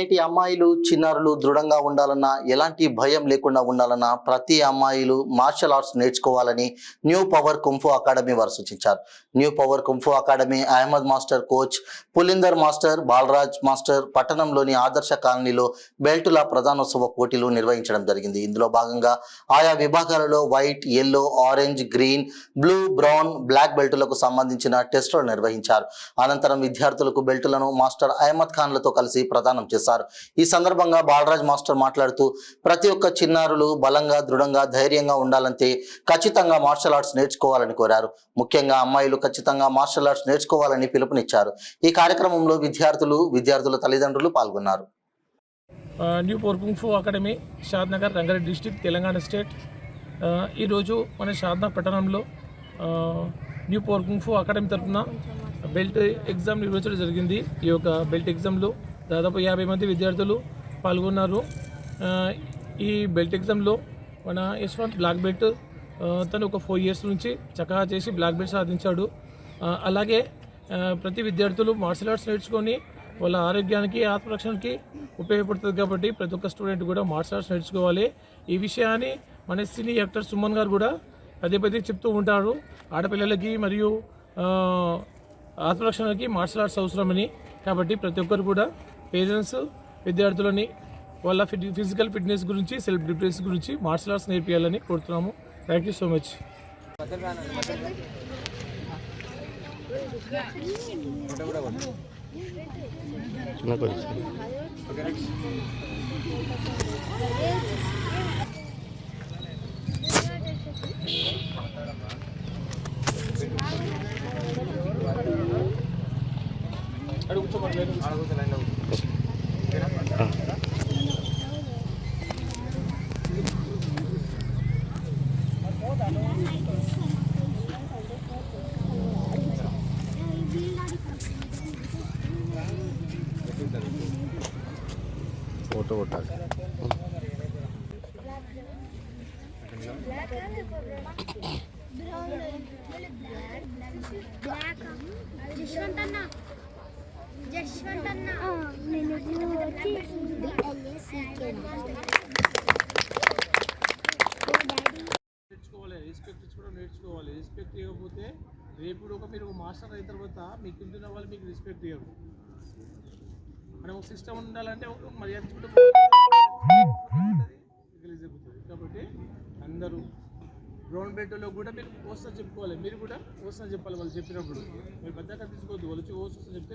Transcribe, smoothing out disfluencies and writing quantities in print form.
నేటి అమ్మాయిలు చిన్నారులు దృఢంగా ఉండాలన్నా ఎలాంటి భయం లేకుండా ఉండాలన్నా ప్రతి అమ్మాయిలు మార్షల్ ఆర్ట్స్ నేర్చుకోవాలని న్యూ పవర్ కుంఫు అకాడమీ వారు సూచించారు. New power kung fu academy Ahmed master coach Pulinder master Balraj master పట్టణంలోని ఆదర్శ కాలనీలో బెల్టుల ప్రధానోత్సవ పోటీలు నిర్వహించడం జరిగింది. ఇందులో భాగంగా ఆయా విభాగాలలో white, yellow, orange, green, blue, brown, black బెల్టులకు సంబంధించిన టెస్టులు నిర్వహించారు. అనంతరం విద్యార్థులకు బెల్టులను మాస్టర్ అహ్మద్ ఖాన్లతో కలిసి ప్రదానం చేశారు. ఈ సందర్భంగా బాలరాజ్ మాస్టర్ మాట్లాడుతూ ప్రతి ఒక్క చిన్నారులు బలంగా, దృఢంగా, ధైర్యంగా ఉండాలంటే ఖచ్చితంగా మార్షల్ ఆర్ట్స్ నేర్చుకోవాలని కోరారు. ముఖ్యంగా అమ్మాయిలు ఖచ్చితంగా మార్షల్ ఆర్ట్స్ నేర్చుకోవాలని పిలుపునిచ్చారు. ఈ కార్యక్రమంలో విద్యార్థుల తల్లిదండ్రులు పాల్గొన్నారు. New power kung fu academy Shadnagar, Rangareddy district, Telangana state. ఈరోజు మన షాద్నగర్ పట్టణంలో న్యూ పవర్ కుంఫు అకాడమీ తరఫున బెల్ట్ ఎగ్జామ్ నిర్వహించడం జరిగింది. ఈ యొక్క బెల్ట్ ఎగ్జామ్లో దాదాపు 50 మంది విద్యార్థులు పాల్గొన్నారు. ఈ బెల్ట్ ఎగ్జామ్లో మన యశ్వంత్ బ్లాక్ బెల్ట్ తను ఒక 4 years నుంచి చక్కగా చేసి బ్లాక్ బెల్ట్ సాధించాడు. అలాగే ప్రతి విద్యార్థులు మార్షల్ ఆర్ట్స్ నేర్చుకొని వాళ్ళ ఆరోగ్యానికి, ఆత్మరక్షణకి ఉపయోగపడుతుంది. కాబట్టి ప్రతి ఒక్క స్టూడెంట్ కూడా మార్షల్ ఆర్ట్స్ నేర్చుకోవాలి. ఈ విషయాన్ని మన సినీ యాక్టర్ సుమన్ గారు కూడా పదే చెప్తూ ఉంటారు. ఆడపిల్లలకి మరియు ఆత్మరక్షణకి మార్షల్ ఆర్ట్స్ అవసరమని. కాబట్టి ప్రతి ఒక్కరు కూడా పేరెంట్స్ విద్యార్థులని వాళ్ళ ఫిజికల్ ఫిట్నెస్ గురించి, సెల్ఫ్ డిఫెన్స్ గురించి మార్షల్ ఆర్ట్స్ నేర్పించాలని కోరుతున్నాము. Thank you so much. Photo కొట్టాలి. రెస్పెక్ట్ ఇచ్చుకోవడం నేర్చుకోవాలి. రెస్పెక్ట్ ఇవ్వకపోతే రేపు మీరు మాస్టర్ అయిన తర్వాత మీకు ఇంటున్న వాళ్ళు మీకు రెస్పెక్ట్ ఇవ్వరు. మనం ఒక సిస్టమ్ ఉండాలంటే మర్యాద జరుగుతుంది. కాబట్టి అందరూ బ్రౌన్ బెల్ట్లో కూడా మీరు ఓస్తా చెప్పుకోవాలి. మీరు కూడా ఓస్తా చెప్పాలి. వాళ్ళు చెప్పినప్పుడు మీరు పెద్దగా తీసుకోవద్దు. వాళ్ళు వచ్చి ఓస్తా చెప్తే